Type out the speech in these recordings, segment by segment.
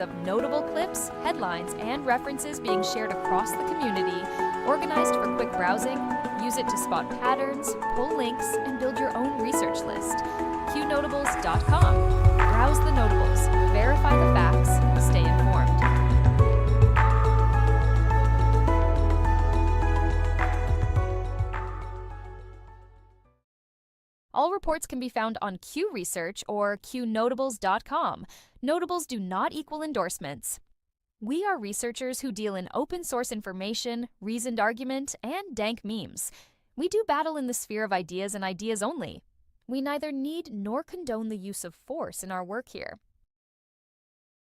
of notable clips, headlines, and references being shared across the community, organized for quick browsing. Use it to spot patterns, pull links, and build your own research list. Qnotables.com. Browse the notables, verify the facts, stay informed. All reports can be found on Q Research or Qnotables.com. Notables do not equal endorsements. We are researchers who deal in open source information, reasoned argument, and dank memes. We do battle in the sphere of ideas and ideas only. We neither need nor condone the use of force in our work here.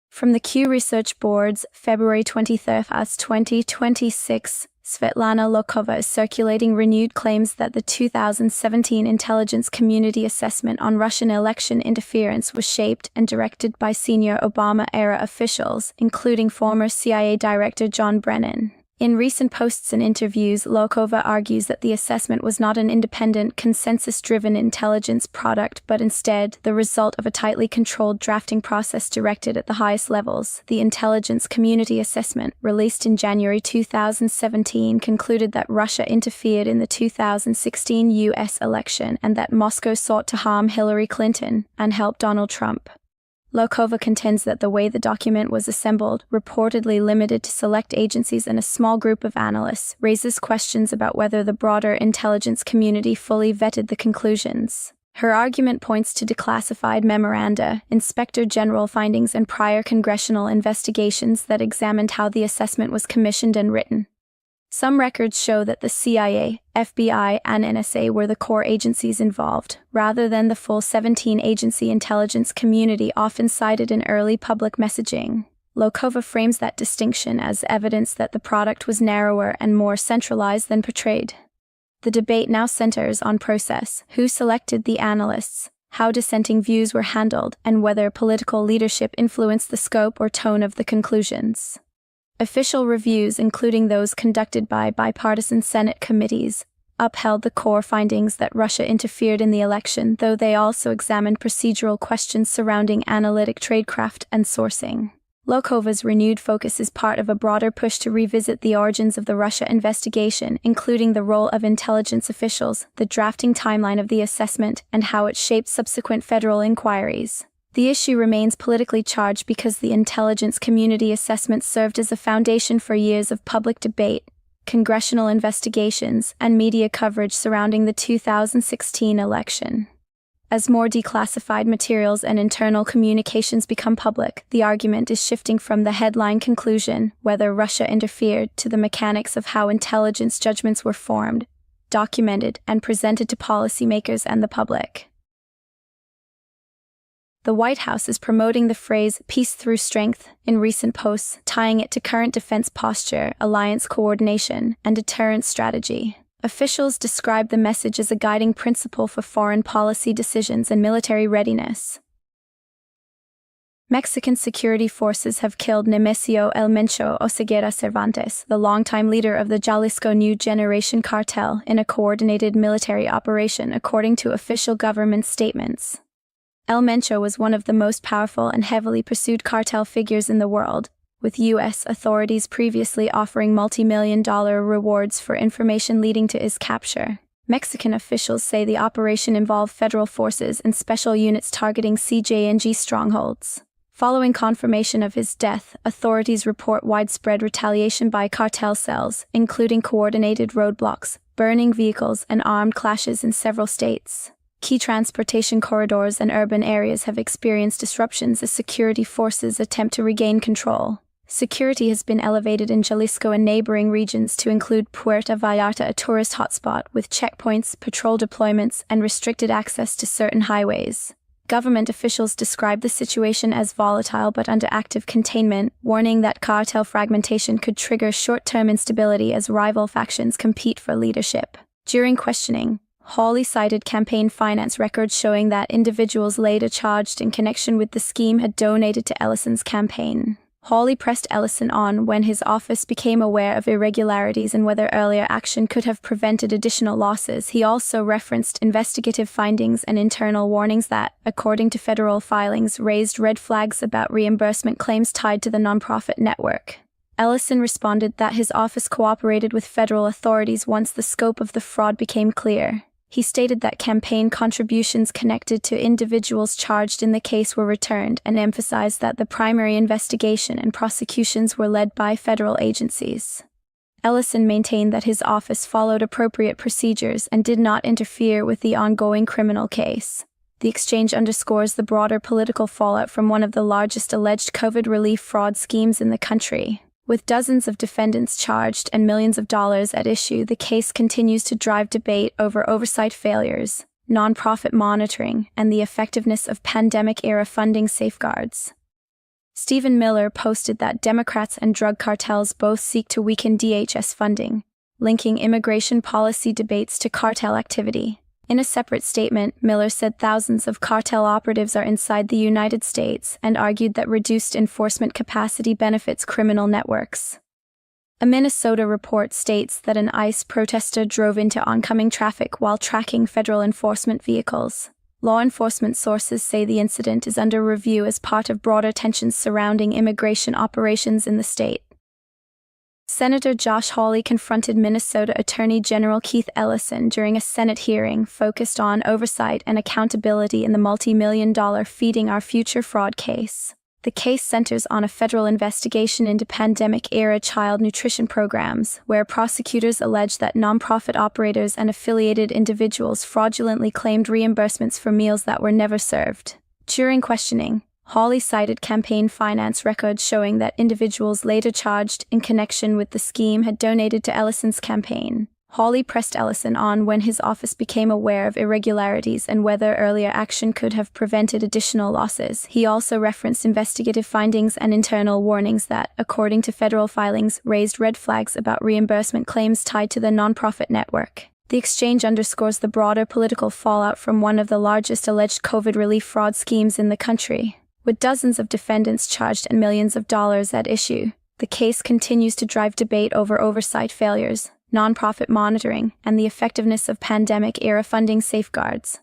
From the Q Research Board's February 23, 2026, Svetlana Lokhova is circulating renewed claims that the 2017 Intelligence Community Assessment on Russian election interference was shaped and directed by senior Obama-era officials, including former CIA Director John Brennan. In recent posts and interviews, Lokhova argues that the assessment was not an independent, consensus-driven intelligence product, but instead the result of a tightly controlled drafting process directed at the highest levels. The Intelligence Community Assessment, released in January 2017, concluded that Russia interfered in the 2016 U.S. election and that Moscow sought to harm Hillary Clinton and help Donald Trump. Lokhova contends that the way the document was assembled, reportedly limited to select agencies and a small group of analysts, raises questions about whether the broader intelligence community fully vetted the conclusions. Her argument points to declassified memoranda, inspector general findings, and prior congressional investigations that examined how the assessment was commissioned and written. Some records show that the CIA, FBI, and NSA were the core agencies involved, rather than the full 17-agency intelligence community often cited in early public messaging. Lokhova frames that distinction as evidence that the product was narrower and more centralized than portrayed. The debate now centers on process, who selected the analysts, how dissenting views were handled, and whether political leadership influenced the scope or tone of the conclusions. Official reviews, including those conducted by bipartisan Senate committees, upheld the core findings that Russia interfered in the election, though they also examined procedural questions surrounding analytic tradecraft and sourcing. Lokhova's renewed focus is part of a broader push to revisit the origins of the Russia investigation, including the role of intelligence officials, the drafting timeline of the assessment, and how it shaped subsequent federal inquiries. The issue remains politically charged because the intelligence community assessment served as a foundation for years of public debate, congressional investigations, and media coverage surrounding the 2016 election. As more declassified materials and internal communications become public, the argument is shifting from the headline conclusion, whether Russia interfered, to the mechanics of how intelligence judgments were formed, documented, and presented to policymakers and the public. The White House is promoting the phrase "peace through strength" in recent posts, tying it to current defense posture, alliance coordination, and deterrence strategy. Officials describe the message as a guiding principle for foreign policy decisions and military readiness. Mexican security forces have killed Nemesio El Mencho Oseguera Cervantes, the longtime leader of the Jalisco New Generation cartel, in a coordinated military operation, according to official government statements. El Mencho was one of the most powerful and heavily pursued cartel figures in the world, with U.S. authorities previously offering multi-million-dollar rewards for information leading to his capture. Mexican officials say the operation involved federal forces and special units targeting CJNG strongholds. Following confirmation of his death, authorities report widespread retaliation by cartel cells, including coordinated roadblocks, burning vehicles, and armed clashes in several states. Key transportation corridors and urban areas have experienced disruptions as security forces attempt to regain control. Security has been elevated in Jalisco and neighboring regions to include Puerto Vallarta, a tourist hotspot, with checkpoints, patrol deployments, and restricted access to certain highways. Government officials describe the situation as volatile but under active containment, warning that cartel fragmentation could trigger short-term instability as rival factions compete for leadership. During questioning, Hawley cited campaign finance records showing that individuals later charged in connection with the scheme had donated to Ellison's campaign. Hawley pressed Ellison on when his office became aware of irregularities and whether earlier action could have prevented additional losses. He also referenced investigative findings and internal warnings that, according to federal filings, raised red flags about reimbursement claims tied to the nonprofit network. Ellison responded that his office cooperated with federal authorities once the scope of the fraud became clear. He stated that campaign contributions connected to individuals charged in the case were returned and emphasized that the primary investigation and prosecutions were led by federal agencies. Ellison maintained that his office followed appropriate procedures and did not interfere with the ongoing criminal case. The exchange underscores the broader political fallout from one of the largest alleged COVID relief fraud schemes in the country. With dozens of defendants charged and millions of dollars at issue, the case continues to drive debate over oversight failures, nonprofit monitoring, and the effectiveness of pandemic-era funding safeguards. Stephen Miller posted that Democrats and drug cartels both seek to weaken DHS funding, linking immigration policy debates to cartel activity. In a separate statement, Miller said thousands of cartel operatives are inside the United States and argued that reduced enforcement capacity benefits criminal networks. A Minnesota report states that an ICE protester drove into oncoming traffic while tracking federal enforcement vehicles. Law enforcement sources say the incident is under review as part of broader tensions surrounding immigration operations in the state. Senator Josh Hawley confronted Minnesota Attorney General Keith Ellison during a Senate hearing focused on oversight and accountability in the multi-million-dollar Feeding Our Future fraud case. The case centers on a federal investigation into pandemic-era child nutrition programs, where prosecutors allege that nonprofit operators and affiliated individuals fraudulently claimed reimbursements for meals that were never served. During questioning, Hawley cited campaign finance records showing that individuals later charged in connection with the scheme had donated to Ellison's campaign. Hawley pressed Ellison on when his office became aware of irregularities and whether earlier action could have prevented additional losses. He also referenced investigative findings and internal warnings that, according to federal filings, raised red flags about reimbursement claims tied to the nonprofit network. The exchange underscores the broader political fallout from one of the largest alleged COVID relief fraud schemes in the country. With dozens of defendants charged and millions of dollars at issue, the case continues to drive debate over oversight failures, nonprofit monitoring, and the effectiveness of pandemic-era funding safeguards.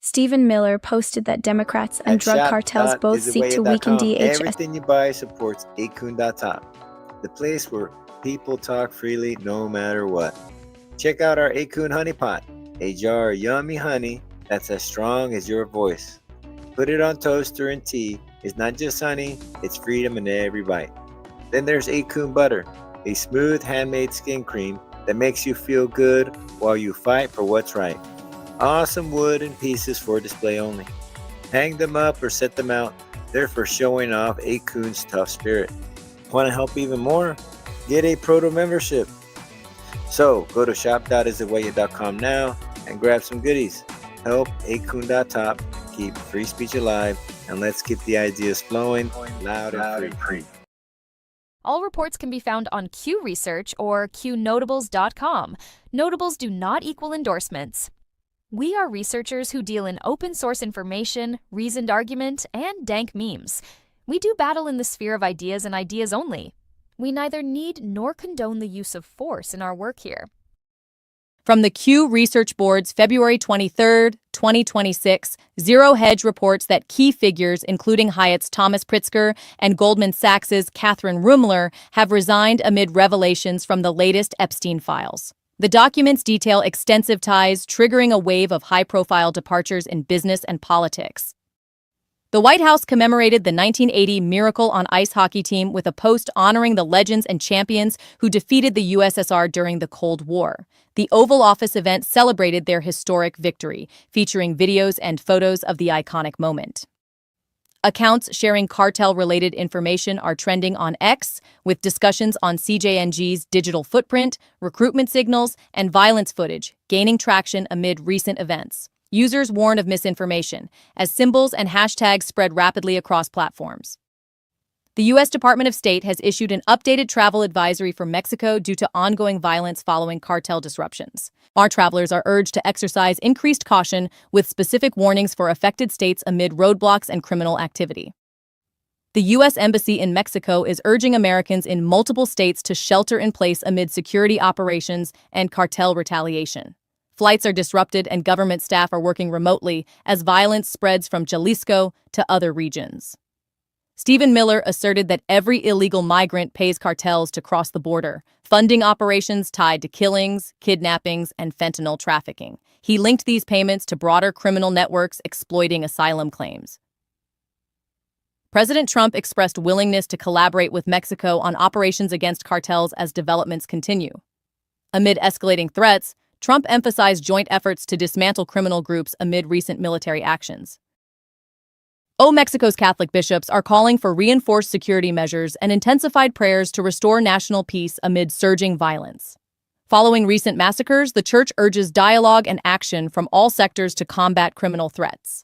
Stephen Miller posted that Democrats and drug cartels both seek to weaken DHS. Everything you buy supports Qnotables, the place where people talk freely no matter what. Check out our Qn honey pot, a jar of yummy honey that's as strong as your voice. Put it on toaster and tea. It's not just honey, it's freedom in every bite. Then there's Qn butter, a smooth handmade skin cream that makes you feel good while you fight for what's right. Awesome wood and pieces for display only. Hang them up or set them out. They're for showing off Qn's tough spirit. Want to help even more? Get a proto membership. So go to shop.istheway.com now and grab some goodies. Help Qn.top keep free speech alive, and let's keep the ideas flowing loud and free. All reports can be found on Q Research or Qnotables.com. Notables do not equal endorsements. We are researchers who deal in open source information, reasoned argument, and dank memes. We do battle in the sphere of ideas and ideas only. We neither need nor condone the use of force in our work here. From the Q Research Board's February 23, 2026, Zero Hedge reports that key figures, including Hyatt's Thomas Pritzker and Goldman Sachs's Catherine Rumler, have resigned amid revelations from the latest Epstein files. The documents detail extensive ties, triggering a wave of high-profile departures in business and politics. The White House commemorated the 1980 Miracle on Ice hockey team with a post honoring the legends and champions who defeated the USSR during the Cold War. The Oval Office event celebrated their historic victory, featuring videos and photos of the iconic moment. Accounts sharing cartel-related information are trending on X, with discussions on CJNG's digital footprint, recruitment signals, and violence footage gaining traction amid recent events. Users warn of misinformation, as symbols and hashtags spread rapidly across platforms. The U.S. Department of State has issued an updated travel advisory for Mexico due to ongoing violence following cartel disruptions. Our travelers are urged to exercise increased caution with specific warnings for affected states amid roadblocks and criminal activity. The U.S. Embassy in Mexico is urging Americans in multiple states to shelter in place amid security operations and cartel retaliation. Flights are disrupted and government staff are working remotely as violence spreads from Jalisco to other regions. Stephen Miller asserted that every illegal migrant pays cartels to cross the border, funding operations tied to killings, kidnappings, and fentanyl trafficking. He linked these payments to broader criminal networks exploiting asylum claims. President Trump expressed willingness to collaborate with Mexico on operations against cartels as developments continue. Amid escalating threats, Trump emphasized joint efforts to dismantle criminal groups amid recent military actions. Mexico's Catholic bishops are calling for reinforced security measures and intensified prayers to restore national peace amid surging violence. Following recent massacres, the church urges dialogue and action from all sectors to combat criminal threats.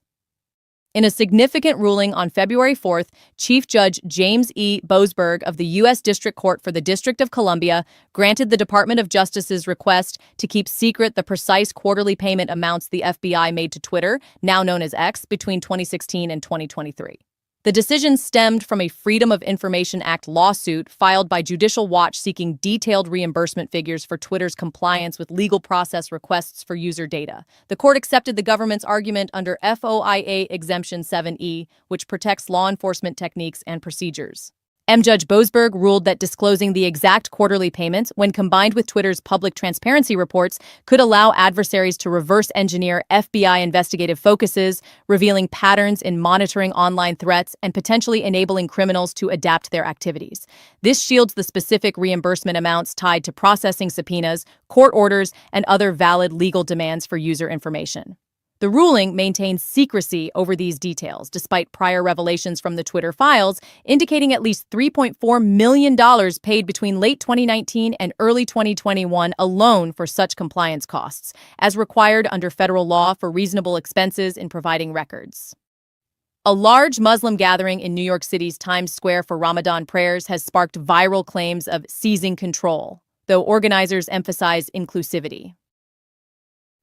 In a significant ruling on February 4th, Chief Judge James E. Boasberg of the U.S. District Court for the District of Columbia granted the Department of Justice's request to keep secret the precise quarterly payment amounts the FBI made to Twitter, now known as X, between 2016 and 2023. The decision stemmed from a Freedom of Information Act lawsuit filed by Judicial Watch seeking detailed reimbursement figures for Twitter's compliance with legal process requests for user data. The court accepted the government's argument under FOIA Exemption 7E, which protects law enforcement techniques and procedures. Judge Boasberg ruled that disclosing the exact quarterly payments, when combined with Twitter's public transparency reports, could allow adversaries to reverse engineer FBI investigative focuses, revealing patterns in monitoring online threats and potentially enabling criminals to adapt their activities. This shields the specific reimbursement amounts tied to processing subpoenas, court orders, and other valid legal demands for user information. The ruling maintains secrecy over these details, despite prior revelations from the Twitter files indicating at least $3.4 million paid between late 2019 and early 2021 alone for such compliance costs, as required under federal law for reasonable expenses in providing records. A large Muslim gathering in New York City's Times Square for Ramadan prayers has sparked viral claims of seizing control, though organizers emphasize inclusivity.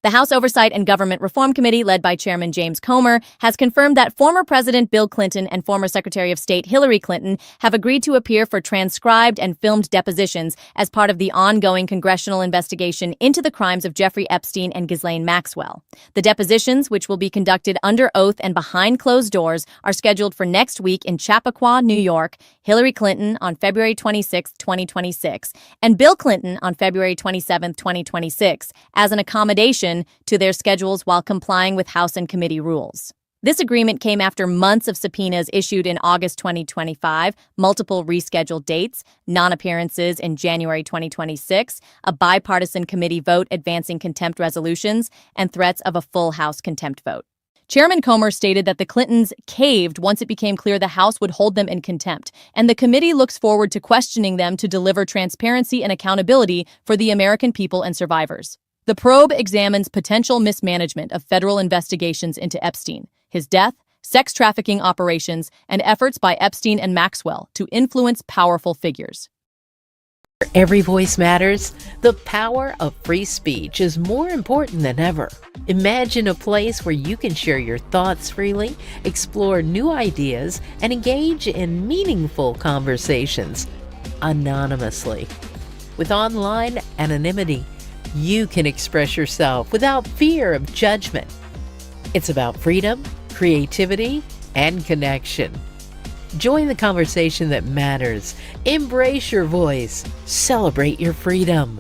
The House Oversight and Government Reform Committee, led by Chairman James Comer, has confirmed that former President Bill Clinton and former Secretary of State Hillary Clinton have agreed to appear for transcribed and filmed depositions as part of the ongoing congressional investigation into the crimes of Jeffrey Epstein and Ghislaine Maxwell. The depositions, which will be conducted under oath and behind closed doors, are scheduled for next week in Chappaqua, New York, Hillary Clinton on February 26, 2026, and Bill Clinton on February 27, 2026, as an accommodation to their schedules while complying with House and committee rules. This agreement came after months of subpoenas issued in August 2025, multiple rescheduled dates, non-appearances in January 2026, a bipartisan committee vote advancing contempt resolutions, and threats of a full House contempt vote. Chairman Comer stated that the Clintons caved once it became clear the House would hold them in contempt, and the committee looks forward to questioning them to deliver transparency and accountability for the American people and survivors. The probe examines potential mismanagement of federal investigations into Epstein, his death, sex trafficking operations, and efforts by Epstein and Maxwell to influence powerful figures. Every voice matters. The power of free speech is more important than ever. Imagine a place where you can share your thoughts freely, explore new ideas, and engage in meaningful conversations anonymously. With online anonymity, you can express yourself without fear of judgment. It's about freedom, creativity, and connection. Join the conversation that matters. Embrace your voice. Celebrate your freedom.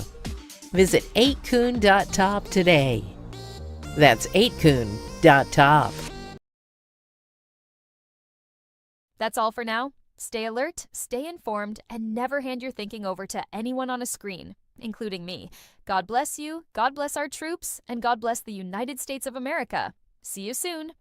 Visit 8kun.top today. That's 8kun.top. That's all for now. Stay alert, stay informed, and never hand your thinking over to anyone on a screen, including me. God bless you, God bless our troops, and God bless the United States of America. See you soon.